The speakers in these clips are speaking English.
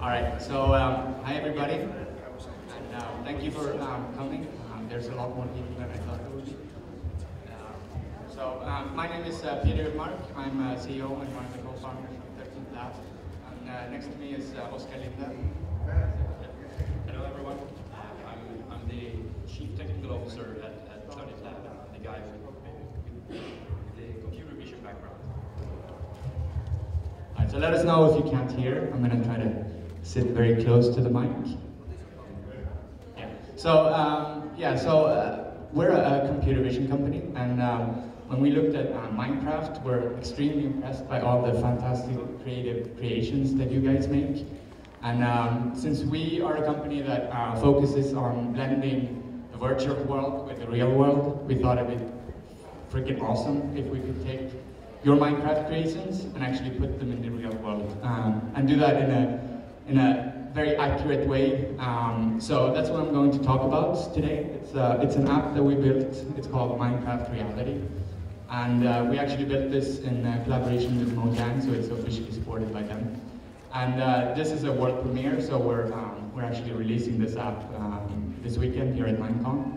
All right, so hi everybody, and thank you for coming. There's a lot more people than I thought there would be. My name is Peter Mark. I'm CEO and one of the co-founders of 13th Lab. And next to me is Oscar Linde. Hello everyone. I'm the Chief Technical Officer at 13th Lab, the guy with the computer vision background. All right, so let us know if you can't hear. I'm going to try to sit very close to the mic. Yeah. So we're a computer vision company, and when we looked at Minecraft, we're extremely impressed by all the fantastic creative creations that you guys make. And since we are a company that focuses on blending the virtual world with the real world, we thought it'd be freaking awesome if we could take your Minecraft creations and actually put them in the real world, and do that in a very accurate way. So that's what I'm going to talk about today. It's an app that we built. It's called Minecraft Reality, and we actually built this in collaboration with Mojang, so it's officially supported by them. And this is a world premiere, so we're actually releasing this app this weekend here at MINECON.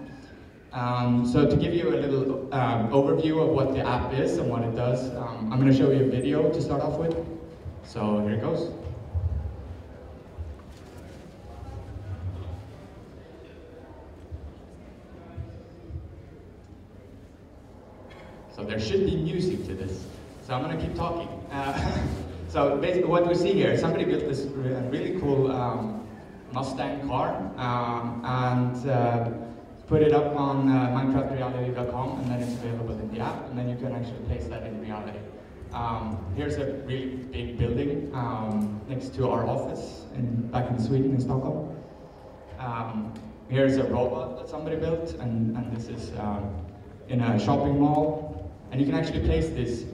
So to give you a little overview of what the app is and what it does, I'm going to show you a video to start off with. So here it goes. So there should be music to this. So I'm going to keep talking. So basically what we see here, somebody built this really cool Mustang car and put it up on minecraftreality.com, and then it's available in the app, and then you can actually place that in reality. Here's a really big building next to our office back in Sweden, in Stockholm. Here's a robot that somebody built, and this is in a shopping mall. And you can actually place this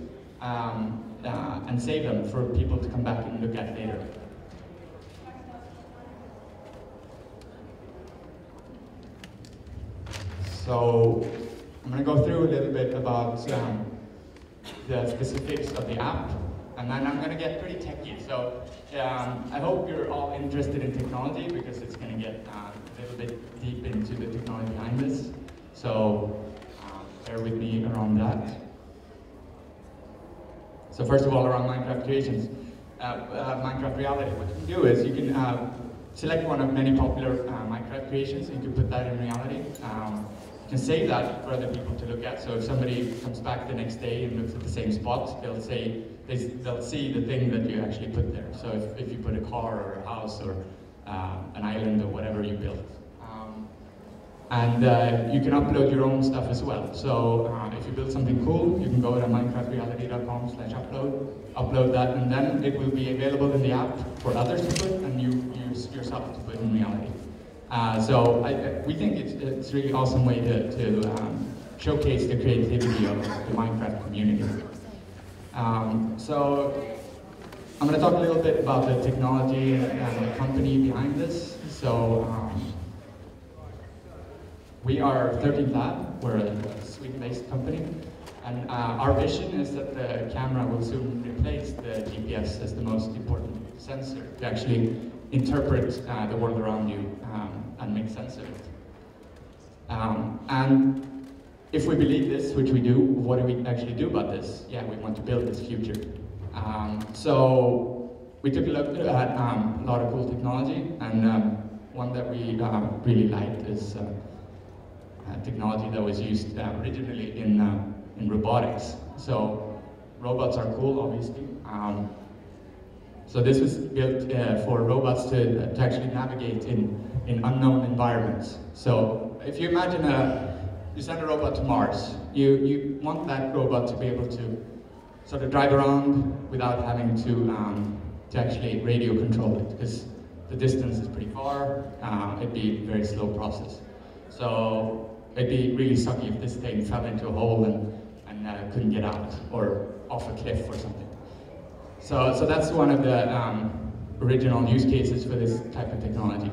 and save them for people to come back and look at later. So I'm going to go through a little bit about the specifics of the app, and then I'm going to get pretty techy. So I hope you're all interested in technology, because it's going to get a little bit deep into the technology behind this. So bear with me around that. So first of all, around Minecraft creations, Minecraft Reality, what you can do is you can select one of many popular Minecraft creations, and you can put that in reality. You can save that for other people to look at. So if somebody comes back the next day and looks at the same spot, they'll see the thing that you actually put there. So if you put a car or a house or an island or whatever you built. And you can upload your own stuff as well. So if you build something cool, you can go to minecraftreality.com/upload that, and then it will be available in the app for others to put, and you use yourself to put in reality. So we think it's a really awesome way to showcase the creativity of the Minecraft community. So I'm going to talk a little bit about the technology and the company behind this. So we are 13th Lab. We're a Sweden-based company, and our vision is that the camera will soon replace the GPS as the most important sensor to actually interpret the world around you and make sense of it. And if we believe this, which we do, what do we actually do about this? Yeah, we want to build this future. So we took a look at a lot of cool technology, and one that we really liked is technology that was used originally in robotics. So robots are cool, obviously. So this was built for robots to actually navigate in unknown environments. So if you imagine you send a robot to Mars, you want that robot to be able to sort of drive around without having to actually radio control it, because the distance is pretty far. It'd be a very slow process. So it'd be really sucky if this thing fell into a hole and couldn't get out, or off a cliff or something. So that's one of the original use cases for this type of technology.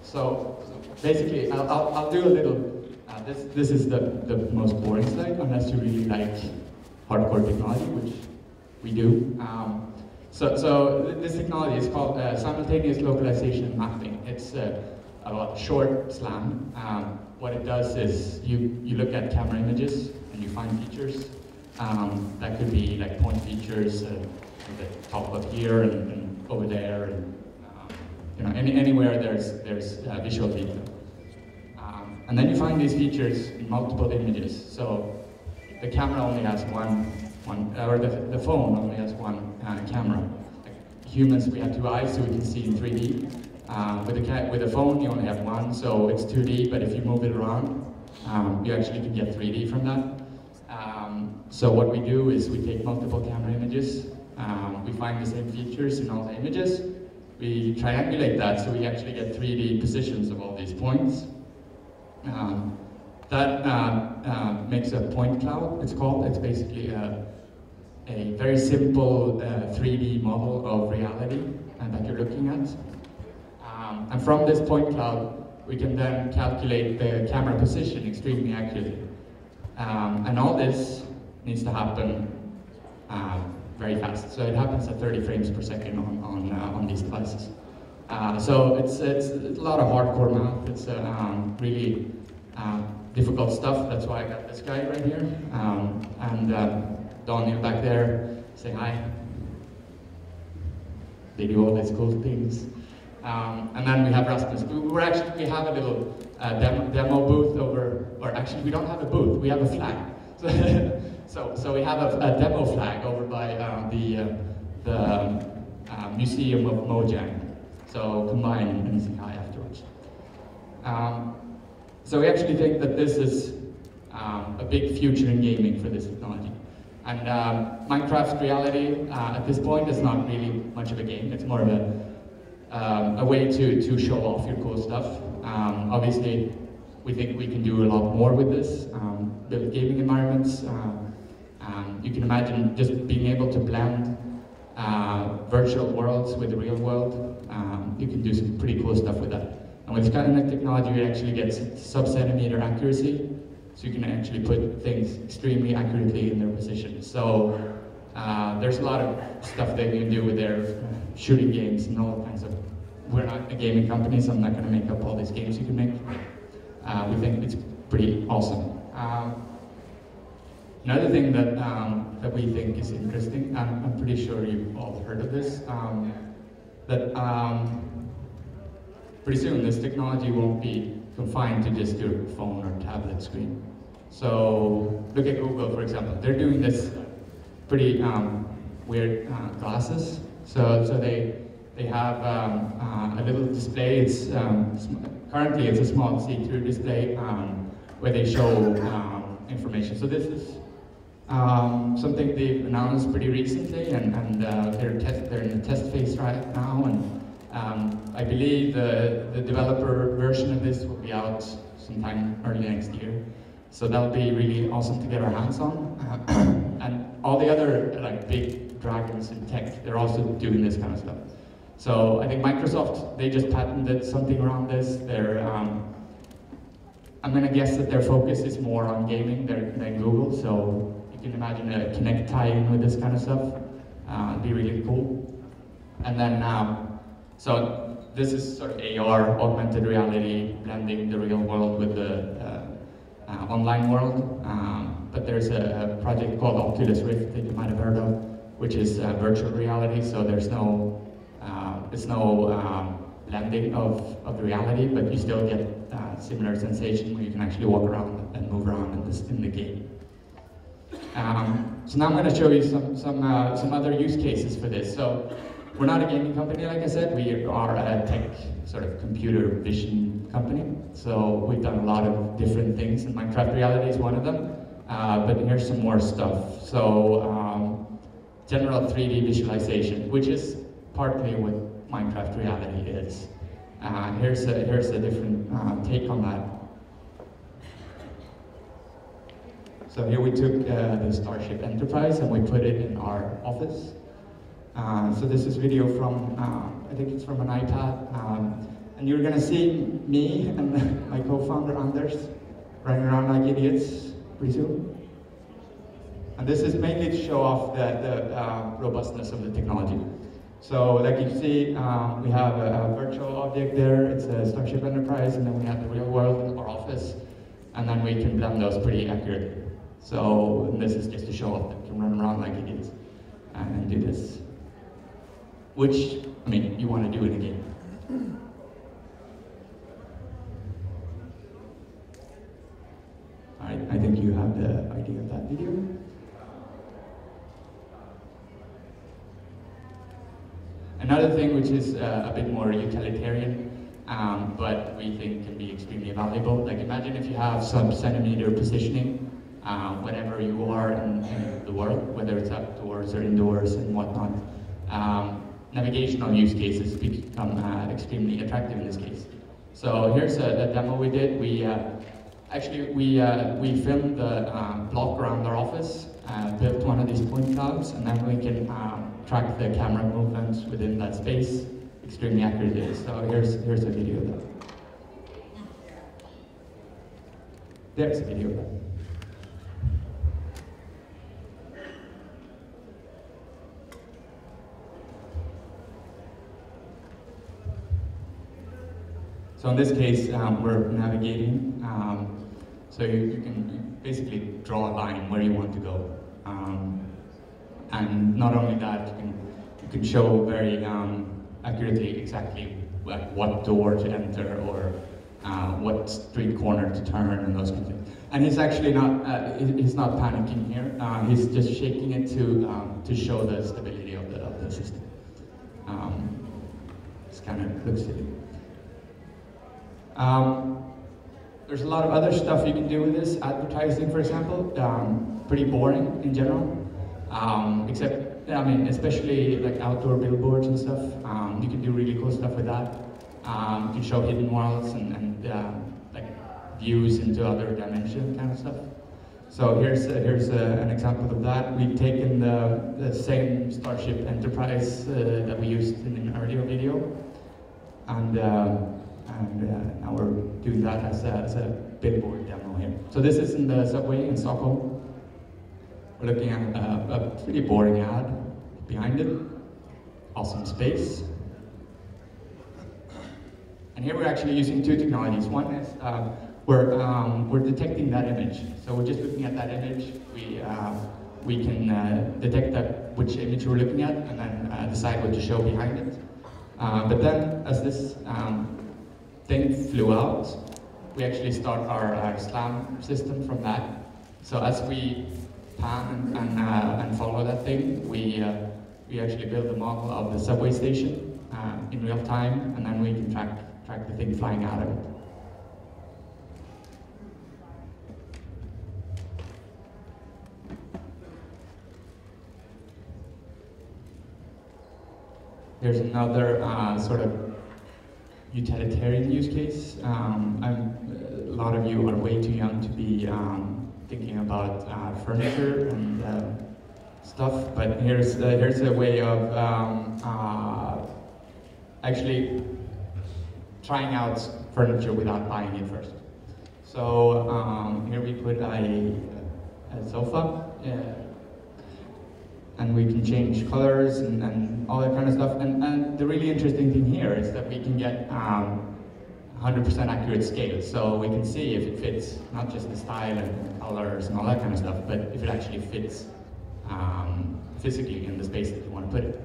So basically, I'll do a little. This is the most boring slide, unless you really like hardcore technology, which we do. So this technology is called simultaneous localization and mapping. It's a short slang. What it does is you look at camera images and you find features. That could be like point features at the top of here and over there, and anywhere there's visual detail. And then you find these features in multiple images. So the camera only has one or the phone only has one camera. Like humans, we have two eyes, so we can see in 3D. With a phone, you only have one, so it's 2D. But if you move it around, you actually can get 3D from that. So what we do is we take multiple camera images. We find the same features in all the images. We triangulate that, so we actually get 3D positions of all these points. That makes a point cloud, it's called. It's basically a very simple 3D model of reality that you're looking at. And from this point cloud, we can then calculate the camera position extremely accurately. And all this needs to happen very fast. So it happens at 30 frames per second on these devices. So it's a lot of hardcore math. It's really difficult stuff. That's why I got this guy right here. And Daniel back there, say hi. They do all these cool things. And then we have Rasmus. We have a little demo booth over, or actually we don't have a booth, we have a flag. So we have a demo flag over by the Museum of Mojang. So come by and say hi afterwards. So we actually think that this is a big future in gaming for this technology. And Minecraft reality at this point is not really much of a game. It's more of a way to show off your cool stuff. Obviously, we think we can do a lot more with this. Build gaming environments. You can imagine just being able to blend virtual worlds with the real world. You can do some pretty cool stuff with that. And with Skynet technology, we actually get sub-centimeter accuracy. So you can actually put things extremely accurately in their position. So there's a lot of stuff they can do with their shooting games and all kinds of. We're not a gaming company, so I'm not going to make up all these games you can make. We think it's pretty awesome. Another thing that we think is interesting, I'm pretty sure you've all heard of this, that pretty soon this technology won't be confined to just your phone or tablet screen. So look at Google, for example. They're doing this pretty weird glasses. So they have a little display. It's currently it's a small see-through display where they show information. So this is something they've announced pretty recently, and they're in the test phase right now. And I believe the developer version of this will be out sometime early next year. So that'll be really awesome to get our hands on. And all the other like big dragons in tech, they're also doing this kind of stuff. So I think Microsoft, they just patented something around this. I'm gonna guess that their focus is more on gaming than Google. So you can imagine a Kinect tie-in with this kind of stuff. It'd be really cool. And then so this is sort of AR, augmented reality, blending the real world with the online world. But there's a project called Oculus Rift that you might have heard of, which is virtual reality. So there's no blending of reality, but you still get similar sensation where you can actually walk around and move around in the game. So now I'm going to show you some other use cases for this. So we're not a gaming company, like I said. We are a tech sort of computer vision company. So we've done a lot of different things, and Minecraft reality is one of them. But here's some more stuff. So general 3D visualization, which is partly what Minecraft reality is. Here's a different take on that. So here we took the Starship Enterprise and we put it in our office. So this is video from, I think it's from an iPad. And you're gonna see me and my co-founder Anders running around like idiots pretty soon. And this is mainly to show off the robustness of the technology. So like you see, we have a virtual object there, it's a Starship Enterprise, and then we have the real world, our office, and then we can blend those pretty accurately. So this is just to show off that you can run around like idiots and do this. Which, I mean, you want to do in a game. Alright, I think you have the idea of that video. Another thing which is a bit more utilitarian, but we think can be extremely valuable. Like imagine if you have sub-centimeter positioning whenever you are in the world, whether it's outdoors or indoors and whatnot. Navigational use cases become extremely attractive in this case. So here's a demo we did. We filmed the block around our office, built one of these point clouds, and then we can track the camera movements within that space extremely accurately. So here's a video of that. There's a video of that. So in this case, we're navigating. So you can basically draw a line where you want to go. And not only that, you can show very accurately exactly what door to enter or what street corner to turn and those kinds of things. And he's actually not he's not panicking here. He's just shaking it to show the stability of the system. This kind of looks silly. There's a lot of other stuff you can do with this. Advertising, for example, pretty boring in general. Except, I mean, especially like outdoor billboards and stuff. You can do really cool stuff with that. You can show hidden worlds and like views into other dimension kind of stuff. So here's an example of that. We've taken the same Starship Enterprise that we used in an earlier video, and now we're doing that as a billboard demo here. So this is in the subway in Stockholm. We're looking at a pretty boring ad behind it. Awesome space. And here we're actually using two technologies. One is we're detecting that image. So we're just looking at that image. We can detect which image we're looking at and then decide what to show behind it. But then as this thing flew out, we actually start our SLAM system from that. So as we pan and follow that thing, we actually build a model of the subway station in real time, and then we can track the thing flying out of it. There's another sort of utilitarian use case. A lot of you are way too young to be thinking about furniture and stuff, but here's a way of actually trying out furniture without buying it first. So here we put a sofa, and we can change colors and all that kind of stuff. And the really interesting thing here is that we can get 100% accurate scale. So we can see if it fits, not just the style and colors and all that kind of stuff, but if it actually fits physically in the space that you want to put it.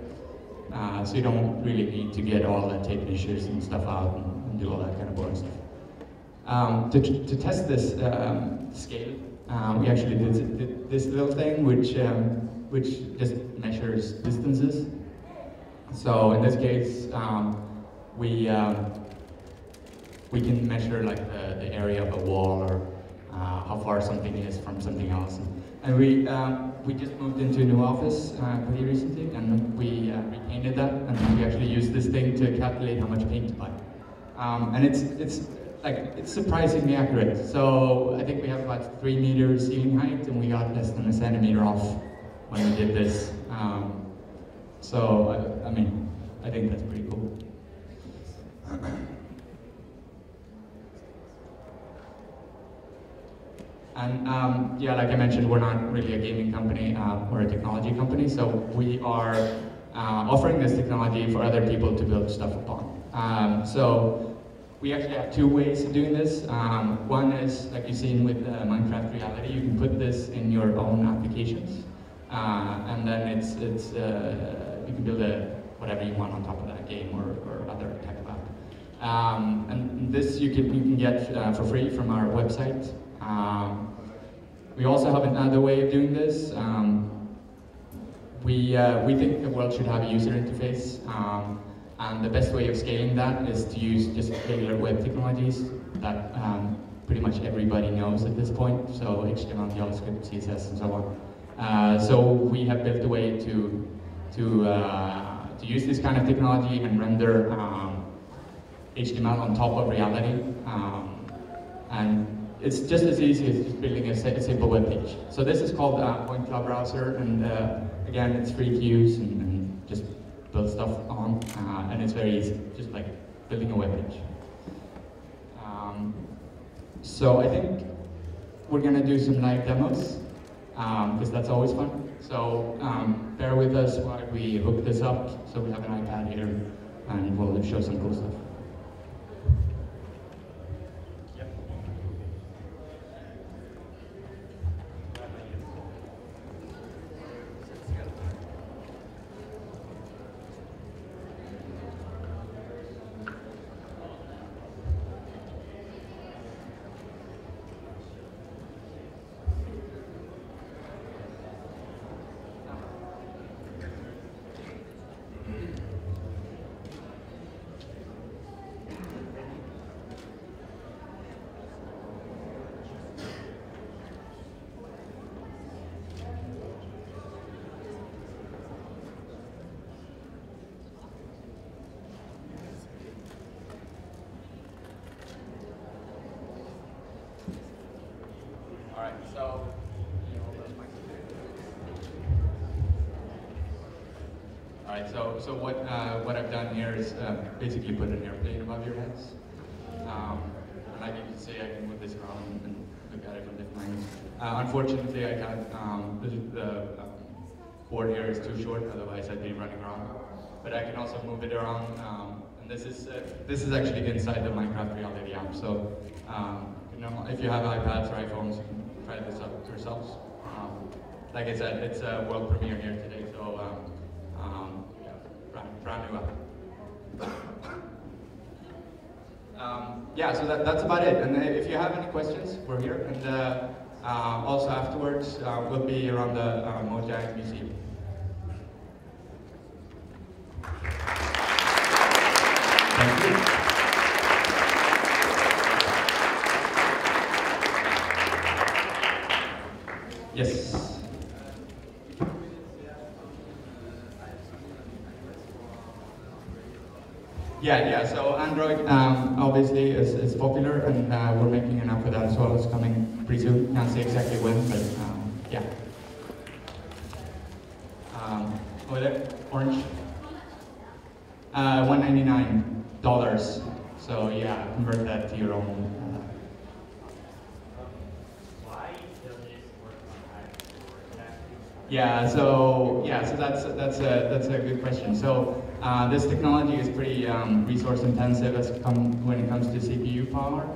So you don't really need to get all the tape measures and stuff out and do all that kind of boring stuff. To test this scale, we actually did this little thing which just measures distances. So in this case, we can measure like the area of a wall or how far something is from something else. And we just moved into a new office pretty recently, and we repainted that, and we actually used this thing to calculate how much paint to buy. And it's surprisingly accurate. So I think we have about 3 meters ceiling height, and we got less than a centimeter off when we did this. So I mean, I think that's pretty cool. And yeah, like I mentioned, we're not really a gaming company, we're a technology company, so we are offering this technology for other people to build stuff upon. So we actually have two ways of doing this. One is, like you've seen with Minecraft Reality, you can put this in your own applications, and then you can build whatever you want on top of that game or other type of app. And this you can get for free from our website. We also have another way of doing this. We think the world should have a user interface, and the best way of scaling that is to use just regular web technologies that pretty much everybody knows at this point, so HTML, JavaScript, CSS, and so on. So we have built a way to use this kind of technology and render HTML on top of Reality, and it's just as easy as just building a simple web page. So this is called Point Cloud Browser, and again, it's free to use and just build stuff on, and it's very easy, just like building a web page. So I think we're gonna do some live demos, because that's always fun. So bear with us while we hook this up. So we have an iPad here, and we'll show some cool stuff. So what I've done here is basically put an airplane above your heads. And like you can see, I can move this around and look at it from different angles. Unfortunately, I can't. The board here is too short, otherwise I'd be running around. But I can also move it around. And this is actually inside the Minecraft Reality app. So you know, if you have iPads or iPhones, you can try this out yourselves. Like I said, it's a world premiere here today, so brand new app. Yeah, so that's about it. And if you have any questions, we're here. And also afterwards, we'll be around the Mojang Museum. Thank you. Yes. Yeah, so Android obviously is popular, and we're making an app for that as well. It's coming pretty soon. Can't say exactly when, but yeah. Over there, orange. $199. So yeah, convert that to your own. So that's a good question. So this technology is pretty resource intensive when it comes to CPU power.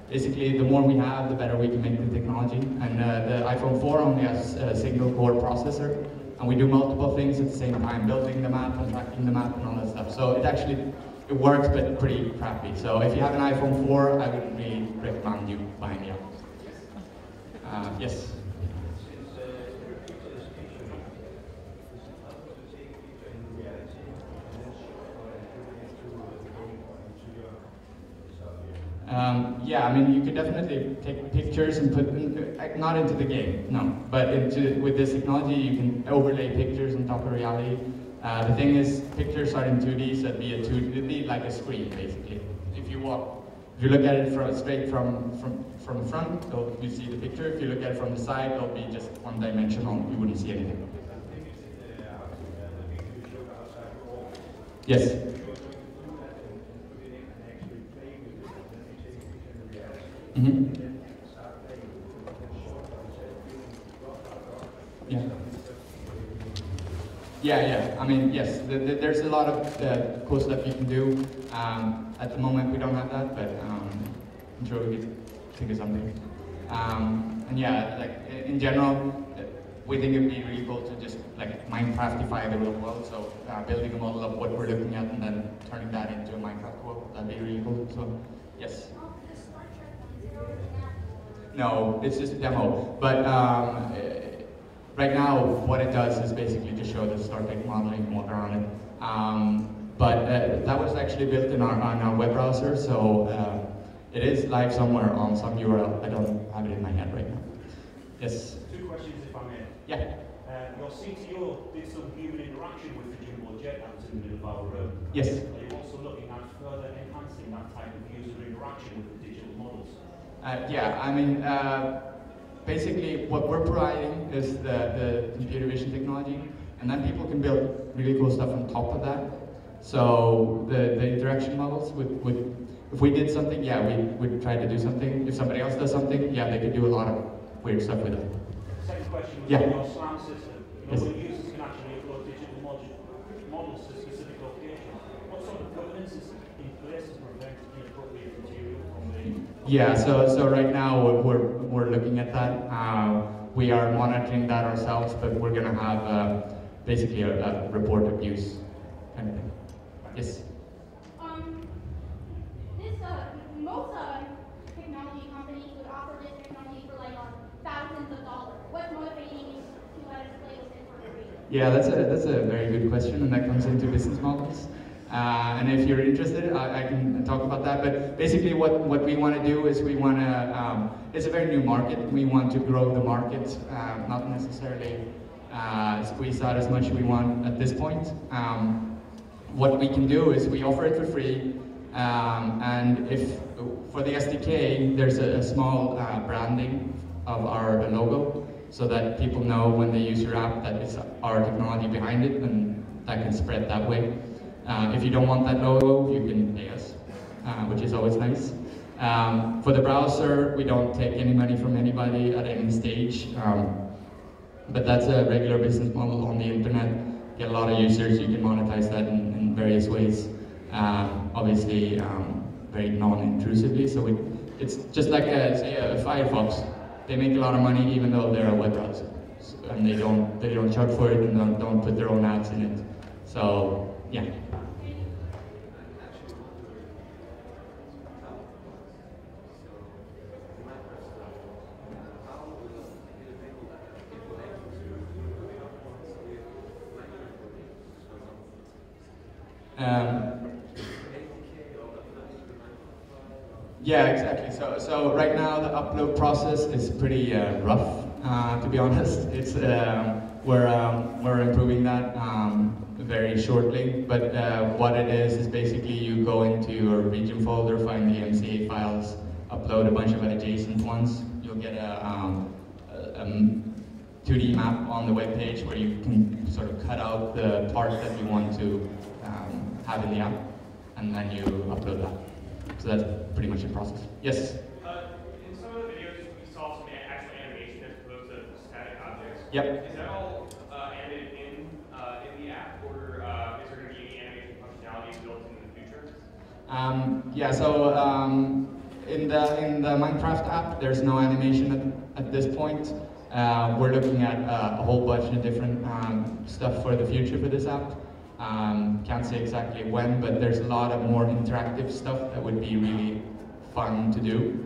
Basically, the more we have, the better we can make the technology. And the iPhone 4 only has a single core processor, and we do multiple things at the same time, building the map and tracking the map and all that stuff. So it works, but pretty crappy. So if you have an iPhone 4, I would really recommend you buying it. Yes. Yeah, I mean, you could definitely take pictures and put them, not into the game, no, but with this technology, you can overlay pictures on top of Reality. The thing is, pictures are in 2D, so it'd be like a screen, basically. If you look at it straight from the front, you see the picture. If you look at it from the side, it'll be just one-dimensional. You wouldn't see anything. Yes. Mm-hmm. Yeah. Yeah. I mean, yes, there's a lot of cool stuff you can do. At the moment, we don't have that, but I'm sure we could think of something. And yeah, like in general, we think it'd be really cool to just like Minecraftify the real world. So building a model of what we're looking at and then turning that into a Minecraft world, that'd be really cool. So yes. No, it's just a demo. But right now, what it does is basically just show the Star Trek model. You can walk around it. But that was actually built on our web browser, so it is live somewhere on some URL. I don't have it in my head right now. Yes? 2 questions, if I may. Yeah. Your CTO did some human interaction with the jumbo jet that was in the middle of our room. Yes. Are you also looking at further enhancing that type of user interaction with the digital models? Yeah, I mean, basically what we're providing is the computer vision technology, and then people can build really cool stuff on top of that. So the interaction models would if we did something, yeah, we would try to do something. If somebody else does something, yeah, they could do a lot of weird stuff with it. Second question was yeah. on your SLAM system. Yes. Where users can actually upload digital models to specific locations. What sort of governance is in place to prevent inappropriate material from being? Yeah, so right now we're looking at that. We are monitoring that ourselves, but we're going to have basically a report of use kind of thing. Yes. Most technology companies would offer this technology for like thousands of dollars. What's motivating you to let us play with it for free? Yeah, that's a very good question, and that comes into business models. And if you're interested, I can talk about that. But basically, what we want to do is we want to. It's a very new market. We want to grow the market, not necessarily squeeze out as much as we want at this point. What we can do is we offer it for free. And if for the SDK, there's a small branding of our logo, so that people know when they use your app that it's our technology behind it, and that can spread that way. If you don't want that logo, you can pay us, which is always nice. For the browser, we don't take any money from anybody at any stage, but that's a regular business model on the internet. Get a lot of users, you can monetize that in various ways. Obviously, very non-intrusively. So it's just like say a Firefox. They make a lot of money even though they're a web browser, and they don't charge for it and don't put their own ads in it. So yeah. Yeah, exactly. So right now the upload process is pretty rough, to be honest. It's we're improving that very shortly. But what it is basically you go into your region folder, find the MCA files, upload a bunch of adjacent ones. You'll get a 2D map on the web page where you can sort of cut out the part that you want to have in the app, and then you upload that. So that's pretty much the process. Yes? In some of the videos, we saw some actual animation as opposed to static objects. Yep. Is that all animated in the app, or is there going to be any animation functionality built in the future? Yeah, so in the Minecraft app, there's no animation at this point. We're looking at a whole bunch of different stuff for the future for this app. Can't say exactly when, but there's a lot of more interactive stuff that would be really fun to do.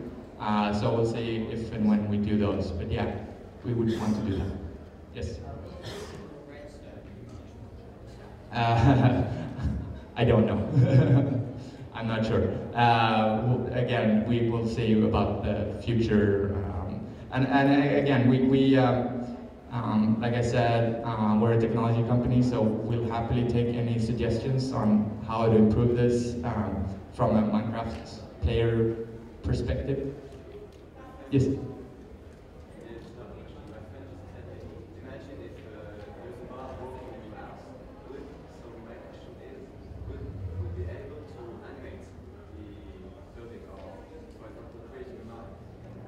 So we'll see if and when we do those. But yeah, we would want to do that. Yes? I don't know. I'm not sure. Again, we will see about the future. And again, like I said, we're a technology company, so we'll happily take any suggestions on how to improve this from a Minecraft player perspective. Yes?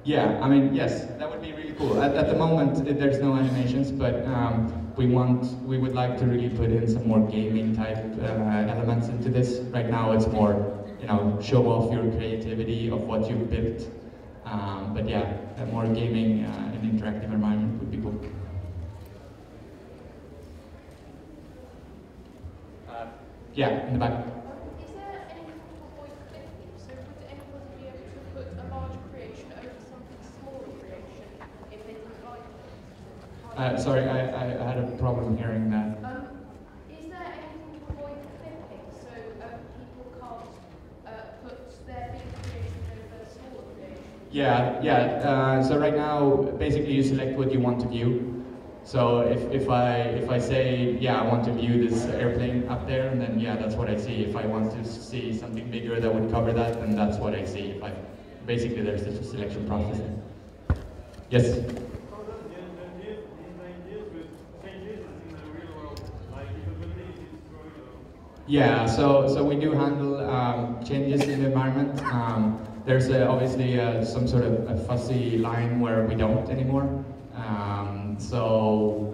Yeah, I mean, yes, that would be really cool. At the moment, there's no animations, but we would like to really put in some more gaming type elements into this. Right now, it's more, show off your creativity of what you've built. But yeah, a more gaming and interactive environment would be cool. Yeah, in the back. Is there any avoid clicking? So would anybody be able to put a large creation over something smaller creation if they didn't like it? Sorry, I had a problem hearing that. Is there anything to avoid clipping so people can't put their big creation over smaller creation? Yeah. So right now, basically, you select what you want to view. So if I say, yeah, I want to view this airplane up there, and then yeah, that's what I see. If I want to see something bigger that would cover that, then that's what I see. Basically, there's this selection process. Yes. Yeah, so we do handle changes in the environment. There's obviously some sort of a fuzzy line where we don't anymore. So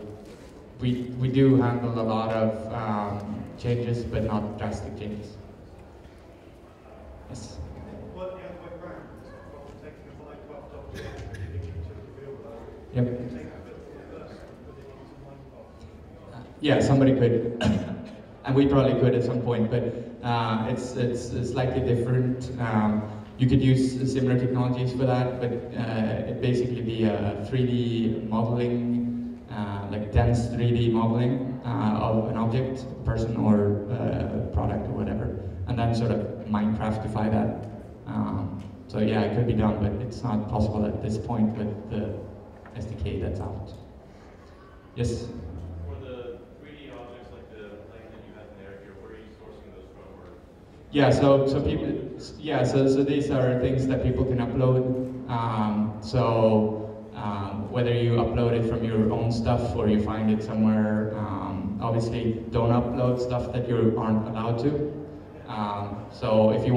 we do handle a lot of changes, but not drastic changes. Yes. Yep. Yeah, somebody could, and we probably could at some point, but it's slightly different. You could use similar technologies for that, but it basically be a 3D modeling, like dense 3D modeling of an object, person or product or whatever, and then sort of Minecraftify that. So yeah, it could be done, but it's not possible at this point with the SDK that's out. Yes? For the 3D objects like the plane that you have in there, where are you sourcing those from? Or? Yeah, so people, so these are things that people can upload. Whether you upload it from your own stuff or you find it somewhere, obviously don't upload stuff that you aren't allowed to. So if you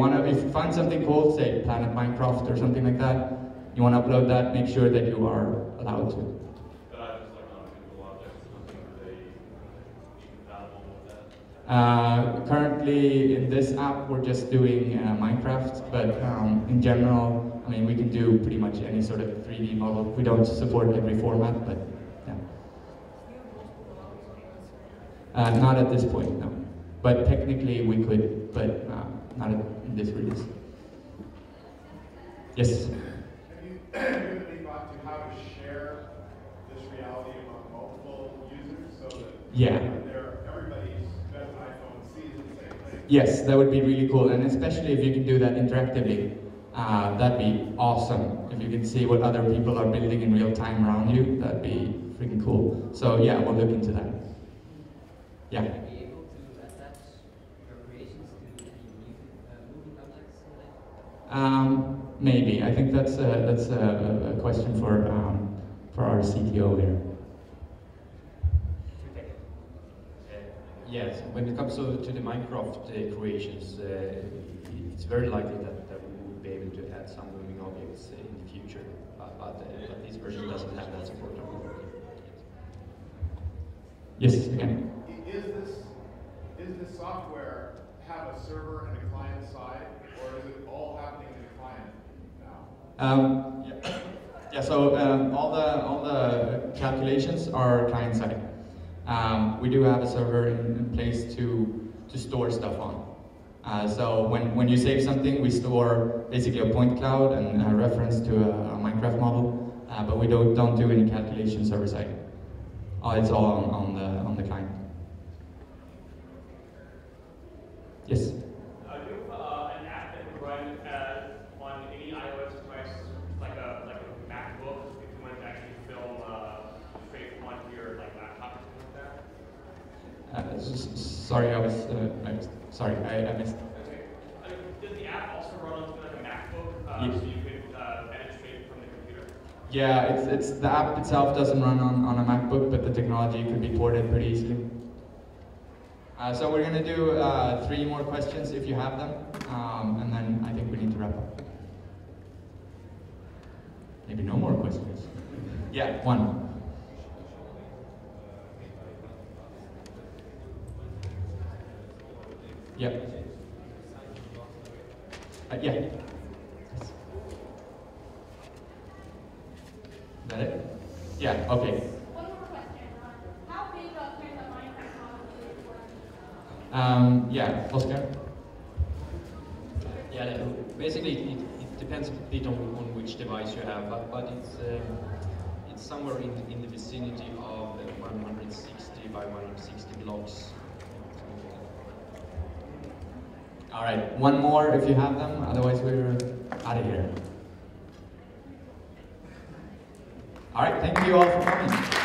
find something cool, say Planet Minecraft or something like that, you want to upload that, make sure that you are allowed to. But I just like non-fungible objects, something that they be compatible with that. Currently in this app we're just doing Minecraft, but in general, I mean, we can do pretty much any sort of 3D model. We don't support every format, but yeah. Not at this point, no. But technically we could, but not in this release. Yes? Have you given any thought to how to share this reality among multiple users so that everybody's got an iPhone and sees the same thing? Yes, that would be really cool, and especially if you can do that interactively. That'd be awesome. If you can see what other people are building in real time around you, that'd be freaking cool. So yeah, we'll look into that. Yeah. Would you be able to attach your creations to any moving objects? Maybe. I think that's a question for our CTO here. Yes, when it comes to the Minecraft creations, it's very likely that we will be able to add some moving objects in the future, but this version doesn't have that support. Yes, again. Is this software have a server and a client side, or is it all happening in the client now? Yeah. So all the calculations are client side. We do have a server in place to store stuff on. So when you save something, we store basically a point cloud and a reference to a Minecraft model, but we don't do any calculation server side. It's all on the client. Yes? Do you have an app that can run on any iOS device, like a MacBook, if you want to actually film straight onto your laptop or something like that? Sorry, I missed. Okay. Does the app also run onto a MacBook so you could edit straight from the computer? Yeah, it's the app itself doesn't run on a MacBook, but the technology could be ported pretty easily. So we're going to do 3 more questions if you have them, and then I think we need to wrap up. Maybe no more questions. Yeah. Yeah, one. Yeah. Yeah. Is that it? Yeah, okay. One more question. How big can the Minecraft model be? Yeah, Oscar? Yeah, basically it depends a bit on which device you have, but it's somewhere in the vicinity of 160 by 160 blocks. All right, one more if you have them, otherwise we're out of here. All right, thank you all for coming.